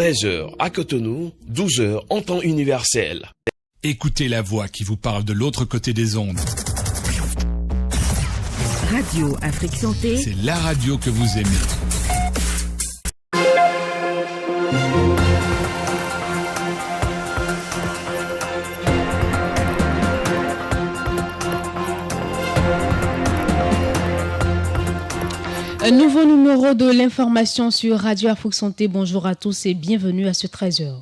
13h à Cotonou, 12h en temps universel. Écoutez la voix qui vous parle de l'autre côté des ondes. Radio Afrique Santé. C'est la radio que vous aimez. Un nouveau numéro de l'information sur Radio Afrique Santé. Bonjour à tous et bienvenue à ce 13h.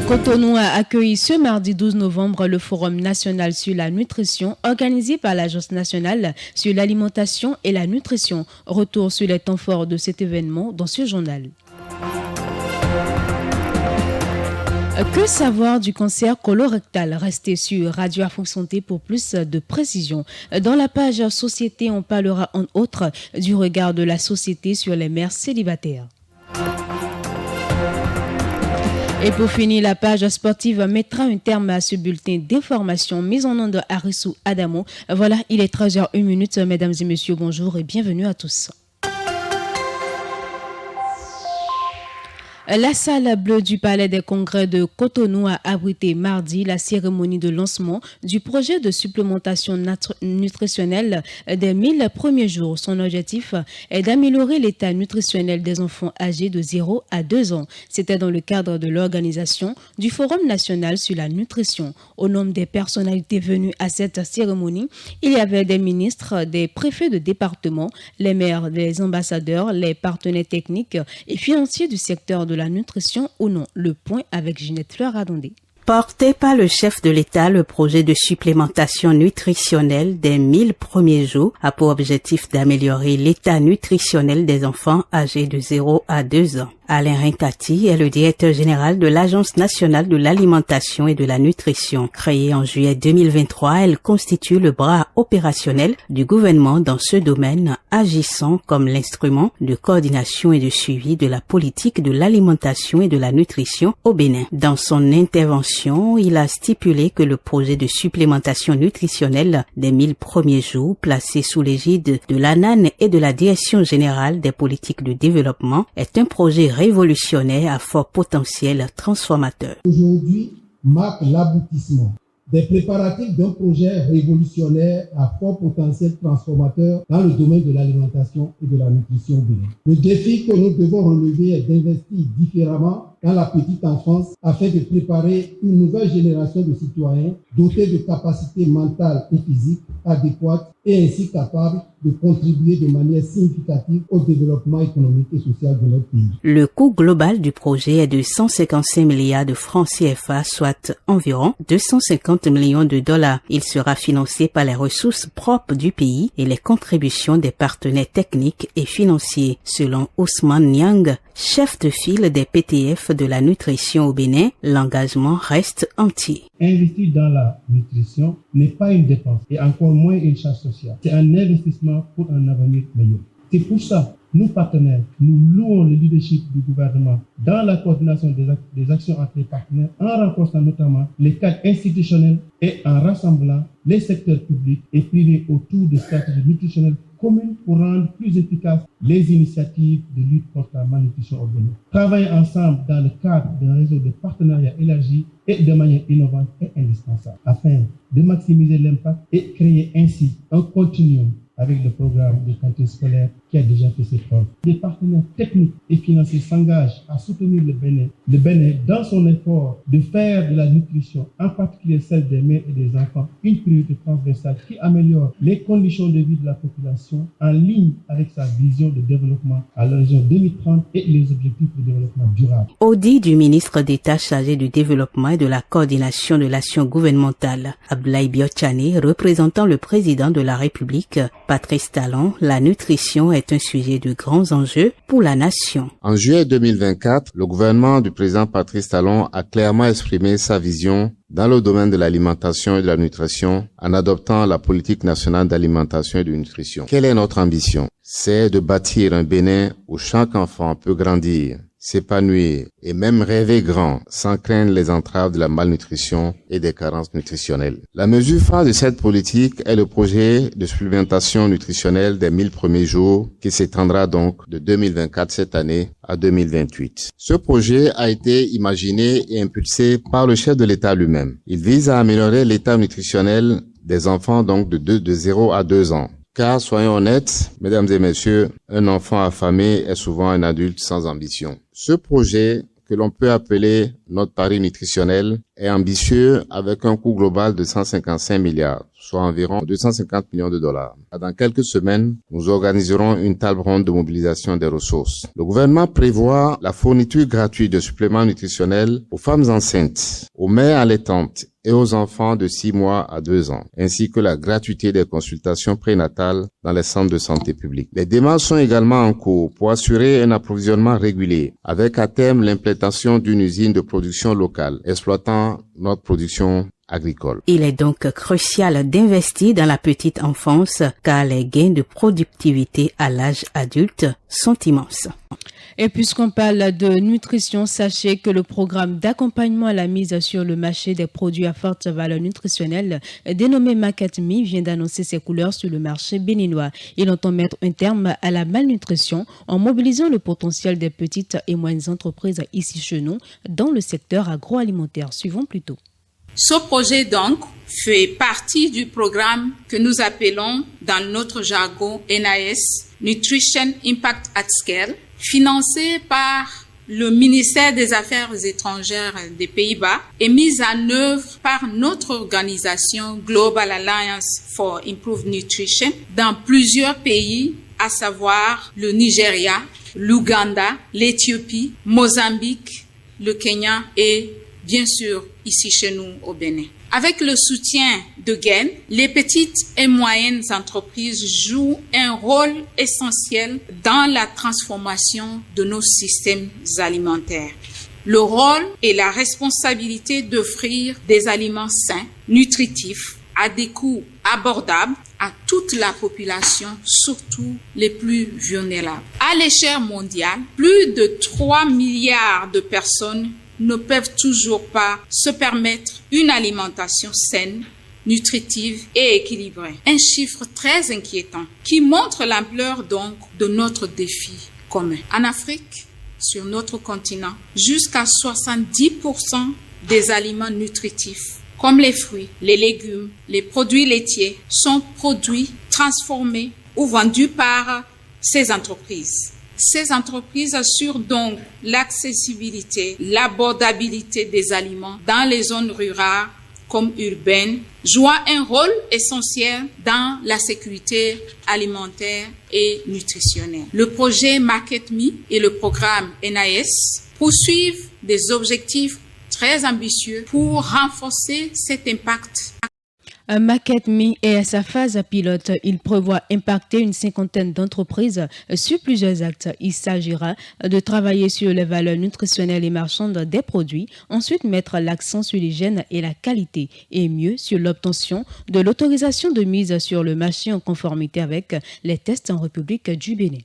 Cotonou a accueilli ce mardi 12 novembre le Forum national sur la nutrition organisé par l'Agence nationale sur l'alimentation et la nutrition. Retour sur les temps forts de cet événement dans ce journal. Que savoir du cancer colorectal? Restez sur Radio Afrique Santé pour plus de précisions. Dans la page Société, on parlera en outre du regard de la société sur les mères célibataires. Et pour finir, la page sportive mettra un terme à ce bulletin d'information mis en onde à Arissou Adamo. Voilà, il est 13h01. Mesdames et messieurs, bonjour et bienvenue à tous. La salle bleue du Palais des Congrès de Cotonou a abrité mardi la cérémonie de lancement du projet de supplémentation nutritionnelle des 1000 premiers jours. Son objectif est d'améliorer l'état nutritionnel des enfants âgés de 0 à 2 ans. C'était dans le cadre de l'organisation du Forum national sur la nutrition. Au nom des personnalités venues à cette cérémonie, il y avait des ministres, des préfets de département, les maires, les ambassadeurs, les partenaires techniques et financiers du secteur de la nutrition ou non. Le point avec Ginette Fleur-Adondé. Porté par le chef de l'État, le projet de supplémentation nutritionnelle des 1000 premiers jours a pour objectif d'améliorer l'état nutritionnel des enfants âgés de 0 à 2 ans. Alain Rincati est le directeur général de l'Agence nationale de l'alimentation et de la nutrition. Créée en juillet 2023, elle constitue le bras opérationnel du gouvernement dans ce domaine, agissant comme l'instrument de coordination et de suivi de la politique de l'alimentation et de la nutrition au Bénin. Dans son intervention, il a stipulé que le projet de supplémentation nutritionnelle des 1000 premiers jours, placé sous l'égide de l'ANAN et de la Direction générale des politiques de développement, est un projet révolutionnaire à fort potentiel transformateur. Aujourd'hui marque l'aboutissement des préparatifs d'un projet révolutionnaire à fort potentiel transformateur dans le domaine de l'alimentation et de la nutrition au Bénin. Le défi que nous devons relever est d'investir différemment dans la petite enfance afin de préparer une nouvelle génération de citoyens dotés de capacités mentales et physiques adéquates et ainsi capables de contribuer de manière significative au développement économique et social de notre pays. Le coût global du projet est de 155 milliards de francs CFA, soit environ 250 millions de dollars. Il sera financé par les ressources propres du pays et les contributions des partenaires techniques et financiers. Selon Ousmane Niang, chef de file des PTF de la nutrition au Bénin, l'engagement reste entier. Investir dans la nutrition n'est pas une dépense et encore moins une charge sociale. C'est un investissement pour un avenir meilleur. C'est pour ça, nous partenaires, nous louons le leadership du gouvernement dans la coordination des actions entre les partenaires en renforçant notamment les cadres institutionnels et en rassemblant les secteurs publics et privés autour de stratégies nutritionnelles communes pour rendre plus efficaces les initiatives de lutte contre la malnutrition au Bénin. Travailler ensemble dans le cadre d'un réseau de partenariats élargi et de manière innovante est indispensable afin de maximiser l'impact et créer ainsi un continuum avec le programme de cantine scolaire qui a déjà fait ses preuves. Les partenaires techniques et financiers s'engagent à soutenir le Bénin dans son effort de faire de la nutrition, en particulier celle des mères et des enfants, une priorité transversale qui améliore les conditions de vie de la population en ligne avec sa vision de développement à l'horizon 2030 et les objectifs de développement durable. Audit du ministre d'État chargé du développement et de la coordination de l'action gouvernementale, Abdoulaye Biotchane, représentant le président de la République, Patrice Talon, la nutrition est un sujet de grands enjeux pour la nation. En juillet 2024, le gouvernement du président Patrice Talon a clairement exprimé sa vision dans le domaine de l'alimentation et de la nutrition en adoptant la politique nationale d'alimentation et de nutrition. Quelle est notre ambition? C'est de bâtir un Bénin où chaque enfant peut grandir s'épanouir et même rêver grand sans craindre les entraves de la malnutrition et des carences nutritionnelles. La mesure phare de cette politique est le projet de supplémentation nutritionnelle des 1000 premiers jours qui s'étendra donc de 2024 cette année à 2028. Ce projet a été imaginé et impulsé par le chef de l'État lui-même. Il vise à améliorer l'état nutritionnel des enfants donc de 0 à 2 ans. Car, soyons honnêtes, mesdames et messieurs, un enfant affamé est souvent un adulte sans ambition. Ce projet, que l'on peut appeler notre pari nutritionnel, est ambitieux avec un coût global de 155 milliards, soit environ 250 millions de dollars. Dans quelques semaines, nous organiserons une table ronde de mobilisation des ressources. Le gouvernement prévoit la fourniture gratuite de suppléments nutritionnels aux femmes enceintes, aux mères allaitantes et aux enfants de 6 mois à 2 ans, ainsi que la gratuité des consultations prénatales dans les centres de santé publics. Les démarches sont également en cours pour assurer un approvisionnement régulier, avec à terme l'implantation d'une usine de production locale, exploitant notre production agricole. Il est donc crucial d'investir dans la petite enfance car les gains de productivité à l'âge adulte sont immenses. Et puisqu'on parle de nutrition, sachez que le programme d'accompagnement à la mise sur le marché des produits à forte valeur nutritionnelle, dénommé Market Me, vient d'annoncer ses couleurs sur le marché béninois. Il entend mettre un terme à la malnutrition en mobilisant le potentiel des petites et moyennes entreprises ici chez nous dans le secteur agroalimentaire. Suivons plutôt. Ce projet, donc, fait partie du programme que nous appelons dans notre jargon NIS, Nutrition Impact at Scale, financé par le ministère des Affaires étrangères des Pays-Bas et mise en œuvre par notre organisation Global Alliance for Improved Nutrition dans plusieurs pays, à savoir le Nigeria, l'Ouganda, l'Éthiopie, Mozambique, le Kenya et bien sûr ici chez nous au Bénin. Avec le soutien de GAIN, les petites et moyennes entreprises jouent un rôle essentiel dans la transformation de nos systèmes alimentaires. Le rôle et la responsabilité d'offrir des aliments sains, nutritifs, à des coûts abordables à toute la population, surtout les plus vulnérables. À l'échelle mondiale, plus de 3 milliards de personnes ne peuvent toujours pas se permettre une alimentation saine, nutritive et équilibrée. Un chiffre très inquiétant qui montre l'ampleur donc de notre défi commun. En Afrique, sur notre continent, jusqu'à 70% des aliments nutritifs, comme les fruits, les légumes, les produits laitiers, sont produits, transformés ou vendus par ces entreprises. Ces entreprises assurent donc l'accessibilité, l'abordabilité des aliments dans les zones rurales comme urbaines, jouant un rôle essentiel dans la sécurité alimentaire et nutritionnelle. Le projet Market Me et le programme NIS poursuivent des objectifs très ambitieux pour renforcer cet impact. Market Me est à sa phase pilote. Il prévoit impacter une 50aine d'entreprises sur plusieurs actes. Il s'agira de travailler sur les valeurs nutritionnelles et marchandes des produits, ensuite mettre l'accent sur l'hygiène et la qualité, et mieux sur l'obtention de l'autorisation de mise sur le marché en conformité avec les tests en République du Bénin.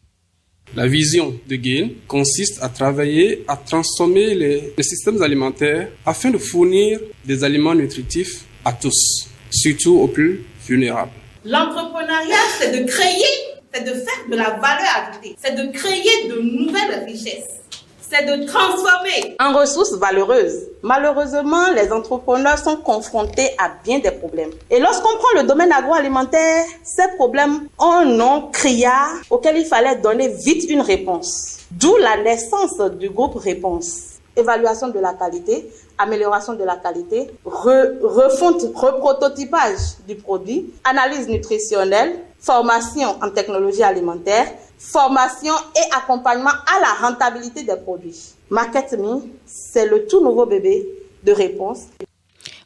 La vision de GAIN consiste à travailler à transformer les systèmes alimentaires afin de fournir des aliments nutritifs à tous, surtout aux plus vulnérables. L'entrepreneuriat, c'est de créer, c'est de faire de la valeur ajoutée, c'est de créer de nouvelles richesses, c'est de transformer en ressources valeureuses. Malheureusement, les entrepreneurs sont confrontés à bien des problèmes. Et lorsqu'on prend le domaine agroalimentaire, ces problèmes ont un nom criard auquel il fallait donner vite une réponse. D'où la naissance du groupe Réponse. Évaluation de la qualité, amélioration de la qualité, refonte, reprototypage du produit, analyse nutritionnelle, formation en technologie alimentaire, formation et accompagnement à la rentabilité des produits. Market Me, c'est le tout nouveau bébé de Réponse.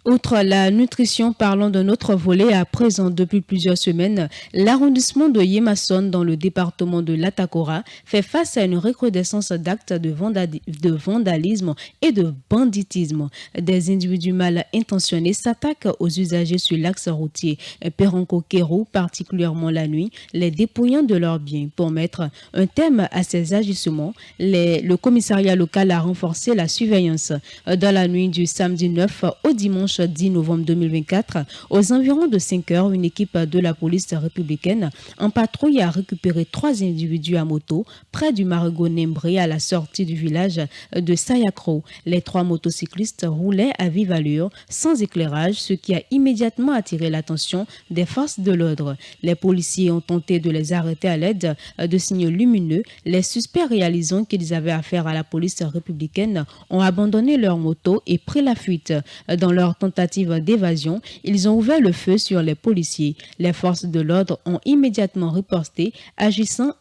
Outre la nutrition, parlons d'un autre volet à présent. Depuis plusieurs semaines, l'arrondissement de Yemason dans le département de l'Atakora fait face à une recrudescence d'actes de vandalisme et de banditisme. Des individus mal intentionnés s'attaquent aux usagers sur l'axe routier Peronko-Kero, particulièrement la nuit, les dépouillant de leurs biens. Pour mettre un terme à ces agissements, le commissariat local a renforcé la surveillance. Dans la nuit du samedi 9 au dimanche 10 novembre 2024, aux environs de 5 heures, une équipe de la police républicaine en patrouille a récupéré 3 individus à moto près du Marigot-Nembré à la sortie du village de Sayakro. Les 3 motocyclistes roulaient à vive allure, sans éclairage, ce qui a immédiatement attiré l'attention des forces de l'ordre. Les policiers ont tenté de les arrêter à l'aide de signaux lumineux. Les suspects, réalisant qu'ils avaient affaire à la police républicaine, ont abandonné leur moto et pris la fuite. Dans leur tentative d'évasion, ils ont ouvert le feu sur les policiers. Les forces de l'ordre ont immédiatement riposté, agissant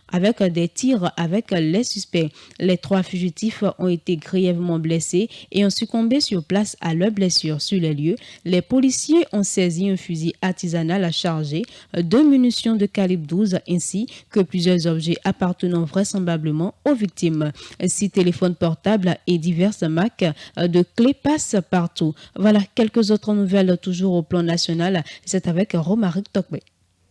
avec des tirs avec les suspects. Les 3 fugitifs ont été grièvement blessés et ont succombé sur place à leurs blessures. Sur les lieux, les policiers ont saisi un fusil artisanal à charger, 2 munitions de calibre 12 ainsi que plusieurs objets appartenant vraisemblablement aux victimes. 6 téléphones portables et diverses marques de clés passent partout. Voilà quelques autres nouvelles toujours au plan national. C'est avec Romaric Tokbe.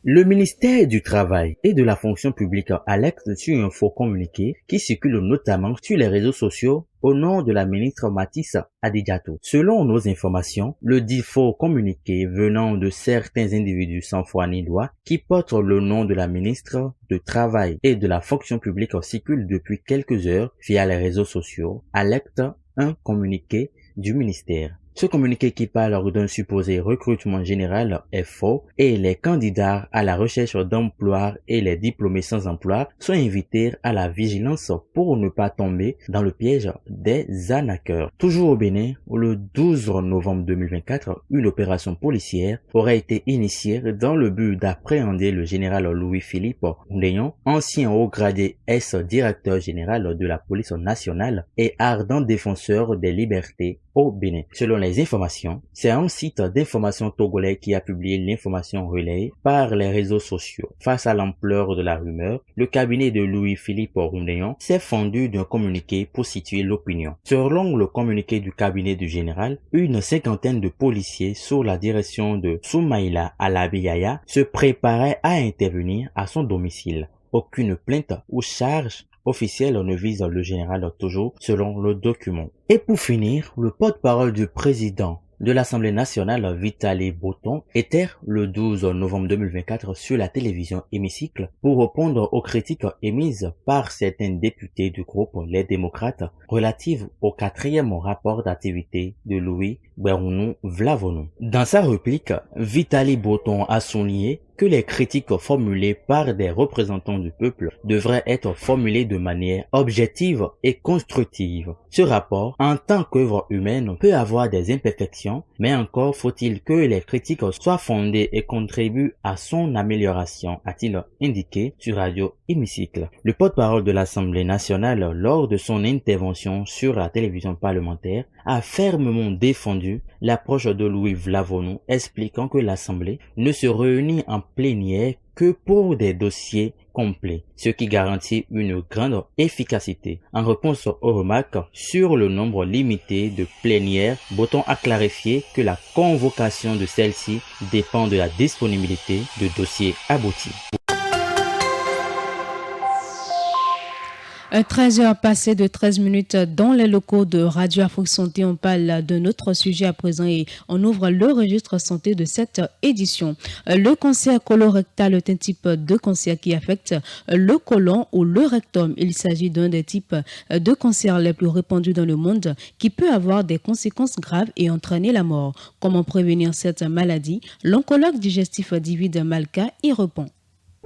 Le ministère du Travail et de la fonction publique alerte sur un faux communiqué qui circule notamment sur les réseaux sociaux au nom de la ministre Mathis Adidiatou. Selon nos informations, le dit faux communiqué venant de certains individus sans foi ni loi qui portent le nom de la ministre du Travail et de la fonction publique circule depuis quelques heures via les réseaux sociaux, alerte un communiqué du ministère. Ce communiqué qui parle d'un supposé recrutement général est faux et les candidats à la recherche d'emploi et les diplômés sans emploi sont invités à la vigilance pour ne pas tomber dans le piège des arnaqueurs. Toujours au Bénin, le 12 novembre 2024, une opération policière aurait été initiée dans le but d'appréhender le général Louis-Philippe Ndéon, ancien haut gradé ex-directeur général de la police nationale et ardent défenseur des libertés au Bénin. Selon les informations, c'est un site d'information togolais qui a publié l'information relayée par les réseaux sociaux. Face à l'ampleur de la rumeur, le cabinet de Louis-Philippe Ndéon s'est fendu d'un communiqué pour situer l'opinion. Selon le communiqué du cabinet du général, une 50aine de policiers sous la direction de Soumaïla Alabiyaya se préparaient à intervenir à son domicile. Aucune plainte ou charge officiel ne vise le général toujours selon le document. Et pour finir, le porte-parole du président de l'Assemblée nationale, Vitali Botton, était le 12 novembre 2024 sur la télévision Hémicycle pour répondre aux critiques émises par certains députés du groupe Les Démocrates relatives au 4e rapport d'activité de Louis Bérounou Vlavonou. Dans sa réplique, Vitali Botton a souligné que les critiques formulées par des représentants du peuple devraient être formulées de manière objective et constructive. Ce rapport, en tant qu'œuvre humaine, peut avoir des imperfections, mais encore faut-il que les critiques soient fondées et contribuent à son amélioration, a-t-il indiqué sur Radio Hémicycle. Le porte-parole de l'Assemblée nationale, lors de son intervention sur la télévision parlementaire, a fermement défendu l'approche de Louis Vlavonou, expliquant que l'Assemblée ne se réunit en plénière que pour des dossiers complets, ce qui garantit une grande efficacité. En réponse aux remarques sur le nombre limité de plénières, Botton a clarifié que la convocation de celle-ci dépend de la disponibilité de dossiers aboutis. 13h passées de 13 minutes dans les locaux de Radio Afrique Santé. On parle de notre sujet à présent et on ouvre le registre santé de cette édition. Le cancer colorectal est un type de cancer qui affecte le côlon ou le rectum. Il s'agit d'un des types de cancer les plus répandus dans le monde qui peut avoir des conséquences graves et entraîner la mort. Comment prévenir cette maladie? L'oncologue digestif David Malka y répond.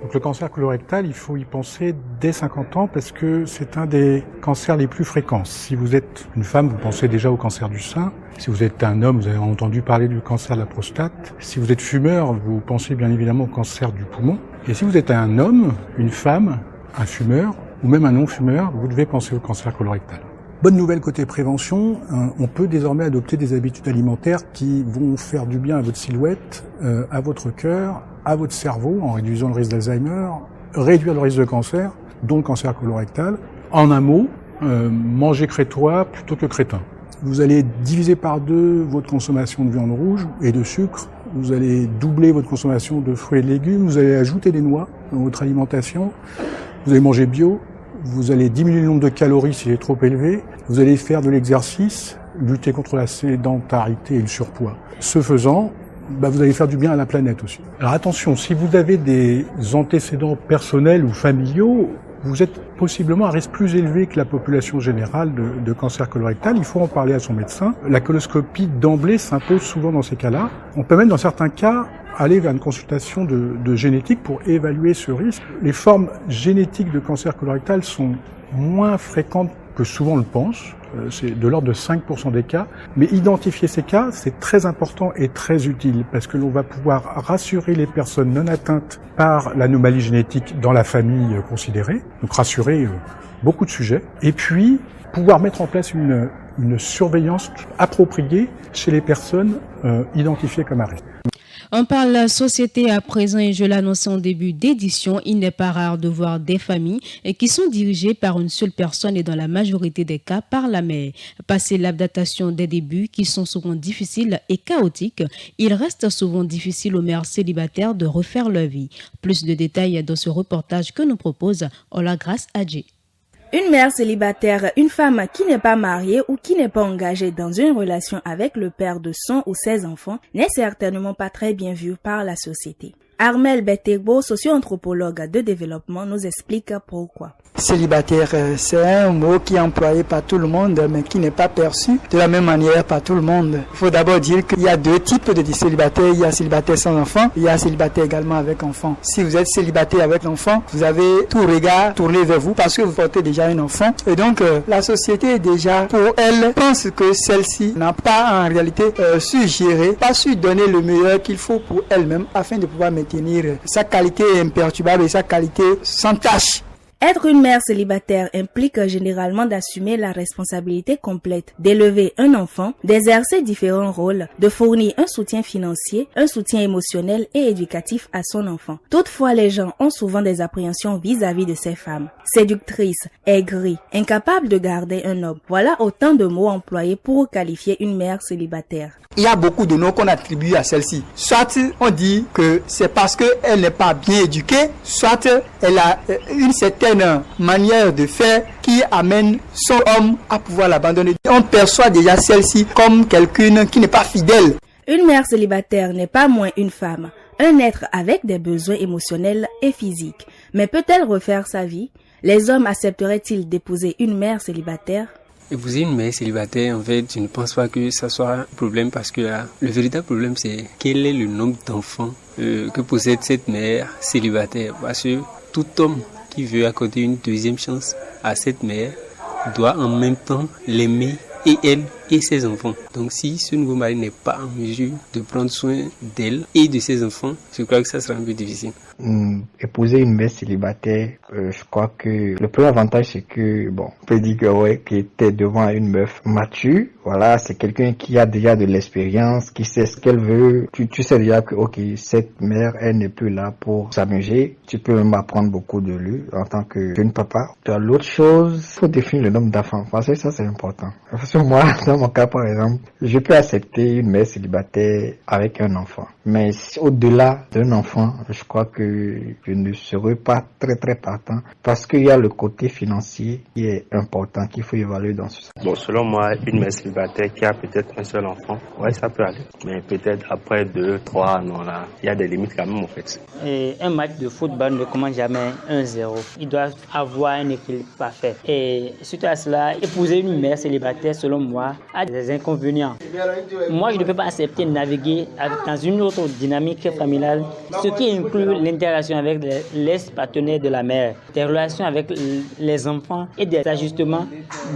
Donc le cancer colorectal, il faut y penser dès 50 ans parce que c'est un des cancers les plus fréquents. Si vous êtes une femme, vous pensez déjà au cancer du sein. Si vous êtes un homme, vous avez entendu parler du cancer de la prostate. Si vous êtes fumeur, vous pensez bien évidemment au cancer du poumon. Et si vous êtes un homme, une femme, un fumeur ou même un non-fumeur, vous devez penser au cancer colorectal. Bonne nouvelle côté prévention, on peut désormais adopter des habitudes alimentaires qui vont faire du bien à votre silhouette, à votre cœur, à votre cerveau, en réduisant le risque d'Alzheimer, réduire le risque de cancer, dont le cancer colorectal. En un mot, manger crétois plutôt que crétin. Vous allez diviser par 2 votre consommation de viande rouge et de sucre. Vous allez doubler votre consommation de fruits et de légumes. Vous allez ajouter des noix dans votre alimentation. Vous allez manger bio. Vous allez diminuer le nombre de calories s'il est trop élevé. Vous allez faire de l'exercice, lutter contre la sédentarité et le surpoids. Ce faisant, vous allez faire du bien à la planète aussi. Alors attention, si vous avez des antécédents personnels ou familiaux, vous êtes possiblement à risque plus élevé que la population générale de cancer colorectal. Il faut en parler à son médecin. La coloscopie d'emblée s'impose souvent dans ces cas-là. On peut même dans certains cas aller vers une consultation de génétique pour évaluer ce risque. Les formes génétiques de cancer colorectal sont moins fréquentes que souvent on le pense. C'est de l'ordre de 5% des cas. Mais identifier ces cas, c'est très important et très utile parce que l'on va pouvoir rassurer les personnes non atteintes par l'anomalie génétique dans la famille considérée. Donc rassurer beaucoup de sujets. Et puis, pouvoir mettre en place une surveillance appropriée chez les personnes identifiées comme à risque. On parle société à présent et je l'annonçais en début d'édition, il n'est pas rare de voir des familles qui sont dirigées par une seule personne et dans la majorité des cas par la mère. Passé l'adaptation des débuts qui sont souvent difficiles et chaotiques, il reste souvent difficile aux mères célibataires de refaire leur vie. Plus de détails dans ce reportage que nous propose Olagrace Adjé. Une mère célibataire, une femme qui n'est pas mariée ou qui n'est pas engagée dans une relation avec le père de son ou ses enfants n'est certainement pas très bien vue par la société. Armel Betegbo, socio-anthropologue de développement, nous explique pourquoi. Célibataire, c'est un mot qui est employé par tout le monde, mais qui n'est pas perçu de la même manière par tout le monde. Il faut d'abord dire qu'il y a 2 types de célibataires. Il y a célibataire sans enfant, il y a célibataire également avec enfant. Si vous êtes célibataire avec l'enfant, vous avez tout regard tourné vers vous parce que vous portez déjà un enfant. Et donc, la société déjà, pour elle, pense que celle-ci n'a pas en réalité su gérer, pas su donner le meilleur qu'il faut pour elle-même afin de pouvoir maintenir sa qualité imperturbable et sa qualité sans tache. Être une mère célibataire implique généralement d'assumer la responsabilité complète, d'élever un enfant, d'exercer différents rôles, de fournir un soutien financier, un soutien émotionnel et éducatif à son enfant. Toutefois, les gens ont souvent des appréhensions vis-à-vis de ces femmes. Séductrices, aigries, incapables de garder un homme. Voilà autant de mots employés pour qualifier une mère célibataire. Il y a beaucoup de noms qu'on attribue à celle-ci. Soit on dit que c'est parce qu'elle n'est pas bien éduquée, soit elle a une certaine manière de faire qui amène son homme à pouvoir l'abandonner. On perçoit déjà celle-ci comme quelqu'un qui n'est pas fidèle. Une mère célibataire n'est pas moins une femme, un être avec des besoins émotionnels et physiques. Mais peut-elle refaire sa vie? Les hommes accepteraient-ils d'épouser une mère célibataire? Épouser une mère célibataire, en fait, je ne pense pas que ça soit un problème parce que le véritable problème, c'est quel est le nombre d'enfants que possède cette mère célibataire. Parce que tout homme qui veut accorder une deuxième chance à cette mère doit en même temps l'aimer et elle et ses enfants. Donc si ce nouveau mari n'est pas en mesure de prendre soin d'elle et de ses enfants, je crois que ça sera un peu difficile. Épouser une mère célibataire, je crois que le premier avantage c'est que, on peut dire que ouais, que t'es devant une meuf mature, voilà, c'est quelqu'un qui a déjà de l'expérience, qui sait ce qu'elle veut, tu sais déjà que, ok, cette mère, elle n'est plus là pour s'amuser, tu peux même apprendre beaucoup de lui en tant que jeune papa. L'autre chose, faut définir le nombre d'enfants, parce que ça c'est important. Parce que moi, dans mon cas par exemple, je peux accepter une mère célibataire avec un enfant, mais au-delà d'un enfant, je crois que je ne serai pas très partant parce qu'il y a le côté financier qui est important qu'il faut évaluer dans ce sens. Bon, selon moi, une mère célibataire qui a peut-être un seul enfant, ouais, ça peut aller. Mais peut-être après 2, 3, non là, il y a des limites quand même en fait. Et un match de football ne commence jamais 1-0. Il doit avoir un équilibre parfait. Et suite à cela, épouser une mère célibataire, selon moi, a des inconvénients. Moi, je ne peux pas accepter de naviguer dans une autre dynamique familiale, ce qui inclut l'interaction avec l'ex-partenaire de la mère, des relations avec les enfants et des ajustements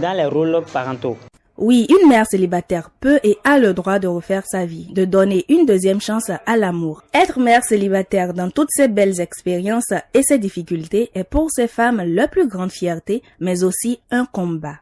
dans les rôles parentaux. Oui, une mère célibataire peut et a le droit de refaire sa vie, de donner une deuxième chance à l'amour. Être mère célibataire dans toutes ses belles expériences et ses difficultés est pour ces femmes la plus grande fierté, mais aussi un combat.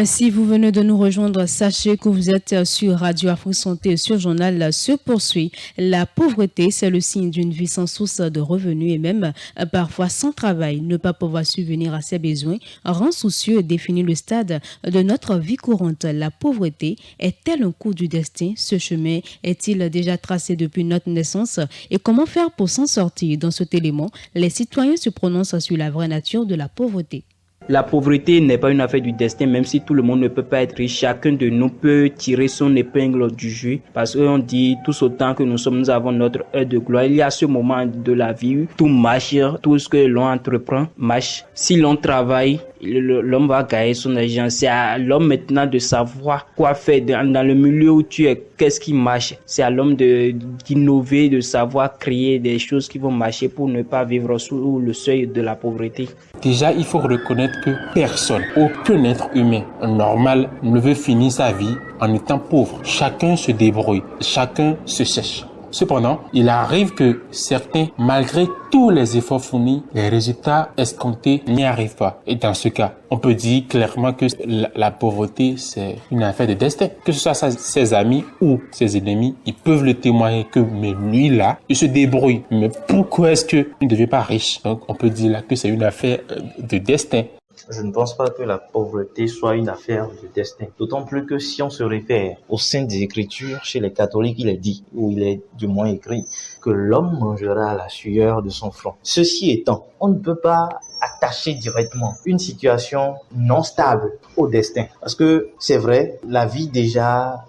Si vous venez de nous rejoindre, sachez que vous êtes sur Radio Afrique Santé. Ce journal se poursuit. La pauvreté, c'est le signe d'une vie sans source de revenus et même parfois sans travail. Ne pas pouvoir subvenir à ses besoins rend soucieux et définit le stade de notre vie courante. La pauvreté est-elle un coup du destin? Ce chemin est-il déjà tracé depuis notre naissance? Et comment faire pour s'en sortir? Dans cet élément, les citoyens se prononcent sur la vraie nature de la pauvreté. La pauvreté n'est pas une affaire du destin, même si tout le monde ne peut pas être riche. Chacun de nous peut tirer son épingle du jeu, parce qu'on dit tous autant que nous sommes, nous avons notre heure de gloire. Il y a ce moment de la vie où tout marche, tout ce que l'on entreprend marche. Si l'on travaille, l'homme va gagner son argent. C'est à l'homme maintenant de savoir quoi faire dans le milieu où tu es, qu'est-ce qui marche. C'est à l'homme d'innover, de savoir créer des choses qui vont marcher pour ne pas vivre sous le seuil de la pauvreté. Déjà, il faut reconnaître que personne, aucun être humain normal ne veut finir sa vie en étant pauvre. Chacun se débrouille, chacun se sèche. Cependant, il arrive que certains, malgré tous les efforts fournis, les résultats escomptés n'y arrivent pas. Et dans ce cas, on peut dire clairement que la pauvreté, c'est une affaire de destin. Que ce soit ses amis ou ses ennemis, ils peuvent le témoigner que, mais lui là, il se débrouille. Mais pourquoi est-ce qu'il ne devient pas riche? Donc, on peut dire là que c'est une affaire de destin. Je ne pense pas que la pauvreté soit une affaire de destin. D'autant plus que si on se réfère au sein des Écritures, chez les catholiques, il est dit, ou il est du moins écrit, que l'homme mangera la sueur de son front. Ceci étant, on ne peut pas attacher directement une situation non stable au destin. Parce que c'est vrai, la vie déjà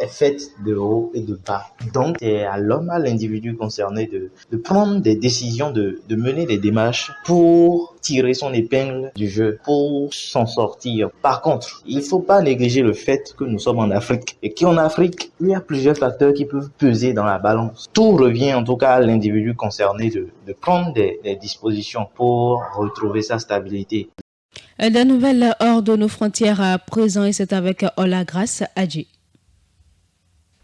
est faite de haut et de bas. Donc, c'est à l'homme, à l'individu concerné de prendre des décisions, de mener des démarches pour tirer son épingle du jeu, pour s'en sortir. Par contre, il ne faut pas négliger le fait que nous sommes en Afrique et qu'en Afrique, il y a plusieurs facteurs qui peuvent peser dans la balance. Tout revient en tout cas à l'individu concerné de prendre des dispositions pour retrouver sa stabilité. La nouvelle hors de nos frontières à présent et c'est avec Ola Grace Adji.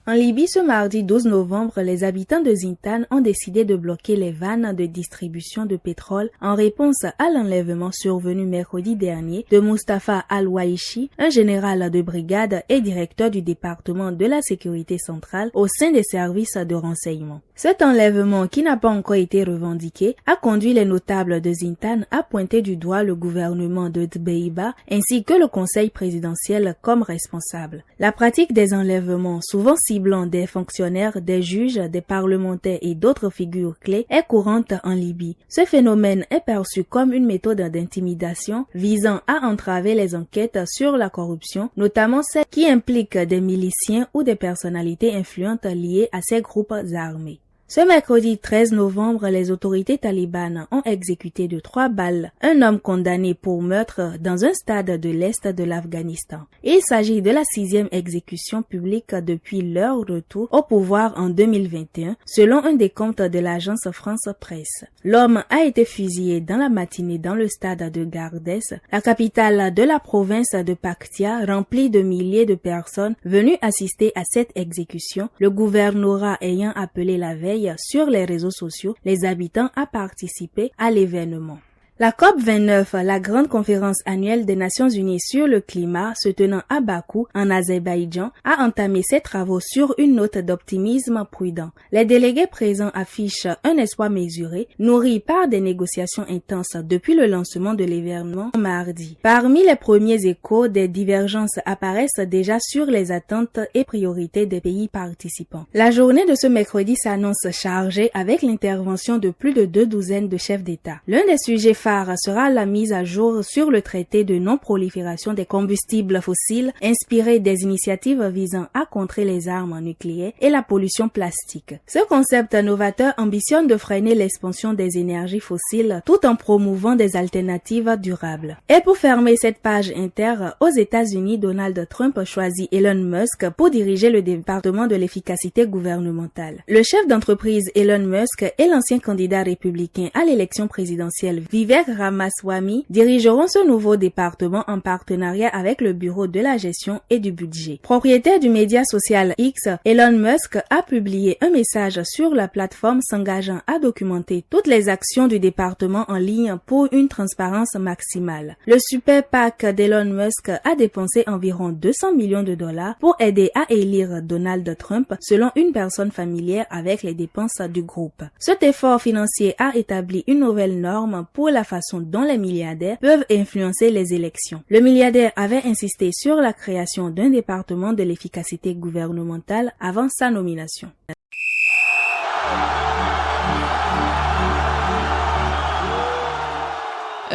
En Libye, ce mardi 12 novembre, les habitants de Zintan ont décidé de bloquer les vannes de distribution de pétrole en réponse à l'enlèvement survenu mercredi dernier de Mustafa Al-Waishi, un général de brigade et directeur du département de la sécurité centrale au sein des services de renseignement. Cet enlèvement, qui n'a pas encore été revendiqué, a conduit les notables de Zintan à pointer du doigt le gouvernement de Dbeiba ainsi que le conseil présidentiel comme responsable. La pratique des enlèvements, souvent ciblant des fonctionnaires, des juges, des parlementaires et d'autres figures clés, est courante en Libye. Ce phénomène est perçu comme une méthode d'intimidation visant à entraver les enquêtes sur la corruption, notamment celles qui impliquent des miliciens ou des personnalités influentes liées à ces groupes armés. Ce mercredi 13 novembre, les autorités talibanes ont exécuté de 3 balles un homme condamné pour meurtre dans un stade de l'Est de l'Afghanistan. Il s'agit de la 6e exécution publique depuis leur retour au pouvoir en 2021, selon un décompte de l'agence France Presse. L'homme a été fusillé dans la matinée dans le stade de Gardès, la capitale de la province de Paktia, remplie de milliers de personnes venues assister à cette exécution, le gouvernorat ayant appelé la veille sur les réseaux sociaux les habitants à participer à l'événement. La COP29, la grande conférence annuelle des Nations Unies sur le climat se tenant à Bakou, en Azerbaïdjan, a entamé ses travaux sur une note d'optimisme prudent. Les délégués présents affichent un espoir mesuré, nourri par des négociations intenses depuis le lancement de l'événement mardi. Parmi les premiers échos, des divergences apparaissent déjà sur les attentes et priorités des pays participants. La journée de ce mercredi s'annonce chargée avec l'intervention de plus de 2 douzaines de chefs d'État. L'un des sujets sera la mise à jour sur le traité de non-prolifération des combustibles fossiles inspiré des initiatives visant à contrer les armes nucléaires et la pollution plastique. Ce concept novateur ambitionne de freiner l'expansion des énergies fossiles tout en promouvant des alternatives durables. Et pour fermer cette page inter, aux États-Unis, Donald Trump choisit Elon Musk pour diriger le département de l'efficacité gouvernementale. Le chef d'entreprise Elon Musk et l'ancien candidat républicain à l'élection présidentielle vivaient Isaac Ramaswamy dirigeront ce nouveau département en partenariat avec le Bureau de la gestion et du budget. Propriétaire du média social X, Elon Musk a publié un message sur la plateforme s'engageant à documenter toutes les actions du département en ligne pour une transparence maximale. Le super PAC d'Elon Musk a dépensé environ 200 millions de dollars pour aider à élire Donald Trump, selon une personne familière avec les dépenses du groupe. Cet effort financier a établi une nouvelle norme pour la façon dont les milliardaires peuvent influencer les élections. Le milliardaire avait insisté sur la création d'un département de l'efficacité gouvernementale avant sa nomination.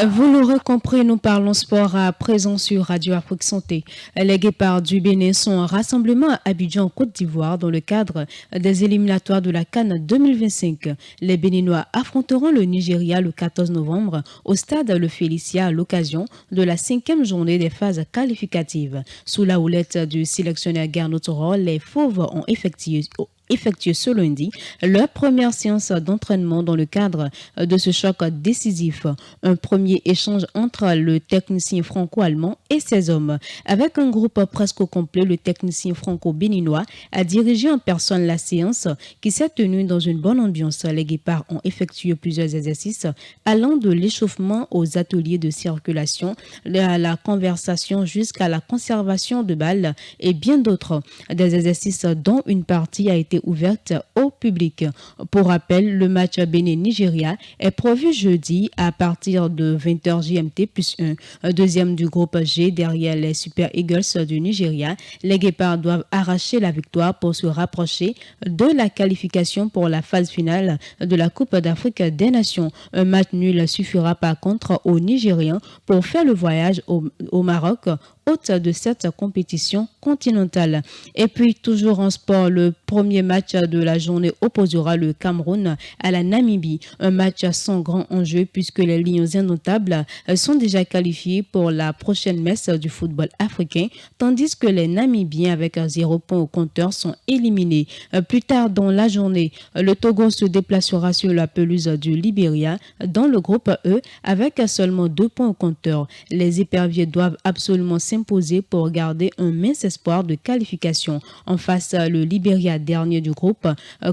Vous l'aurez compris, nous parlons sport à présent sur Radio Afrique Santé. Les Guépards du Bénin sont en rassemblement à Abidjan, Côte d'Ivoire, dans le cadre des éliminatoires de la CAN 2025. Les Béninois affronteront le Nigeria le 14 novembre au stade Le Félicia à l'occasion de la 5e journée des phases qualificatives. Sous la houlette du sélectionneur Gernot Rohr, les Fauves ont effectué ce lundi leur première séance d'entraînement dans le cadre de ce choc décisif. Un premier échange entre le technicien franco-allemand et ses hommes. Avec un groupe presque complet, le technicien franco-béninois a dirigé en personne la séance qui s'est tenue dans une bonne ambiance. Les Guépards ont effectué plusieurs exercices allant de l'échauffement aux ateliers de circulation, à la conversation jusqu'à la conservation de balles et bien d'autres. Des exercices dont une partie a été ouverte au public. Pour rappel, le match Bénin-Nigeria est prévu jeudi à partir de 20h GMT plus 1. Deuxième du groupe G derrière les Super Eagles du Nigeria, les Guépards doivent arracher la victoire pour se rapprocher de la qualification pour la phase finale de la Coupe d'Afrique des Nations. Un match nul suffira par contre aux Nigériens pour faire le voyage au Maroc, hôte de cette compétition continentale. Et puis, toujours en sport, le premier match de la journée opposera le Cameroun à la Namibie. Un match sans grand enjeu puisque les Lions indomptables sont déjà qualifiés pour la prochaine messe du football africain, tandis que les Namibiens avec 0 point au compteur sont éliminés. Plus tard dans la journée, le Togo se déplacera sur la pelouse du Libéria dans le groupe E avec seulement 2 points au compteur. Les éperviers doivent absolument s'imposer pour garder un mince espoir de qualification. En face, le Libéria, dernier du groupe,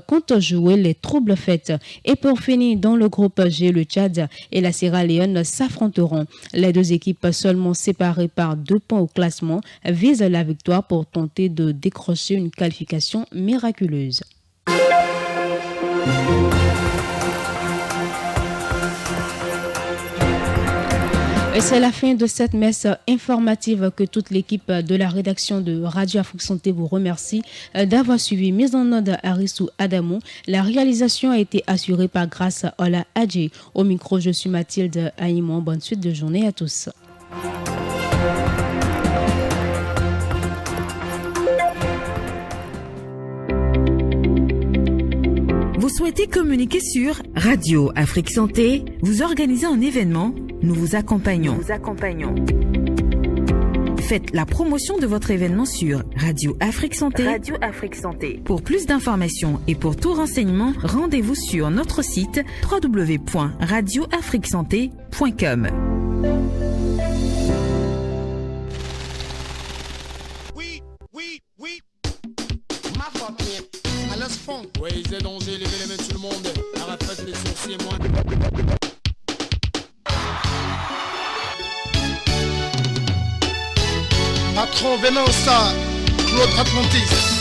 compte jouer les troubles fêtes. Et pour finir, dans le groupe G, le Tchad et la Sierra Leone s'affronteront. Les deux équipes seulement séparées par 2 points au classement visent la victoire pour tenter de décrocher une qualification miraculeuse. Et c'est la fin de cette messe informative que toute l'équipe de la rédaction de Radio Afrique Santé vous remercie d'avoir suivi. Mise en onde Arissou Adamou. La réalisation a été assurée par Grâce Ola Adjé. Au micro, je suis Mathilde Aïmon. Bonne suite de journée à tous. Vous souhaitez communiquer sur Radio Afrique Santé? Vous organisez un événement? Nous vous accompagnons. Faites la promotion de votre événement sur Radio Afrique Santé. Radio Afrique Santé. Pour plus d'informations et pour tout renseignement, rendez-vous sur notre site www.radioafriquesanté.com. Oui. Ma fuck man. À la fond. Ouais, ils aient danger, levez les mains tout le monde. Arrête les sourcils et moi. Patron Venança, Claude Atlantis.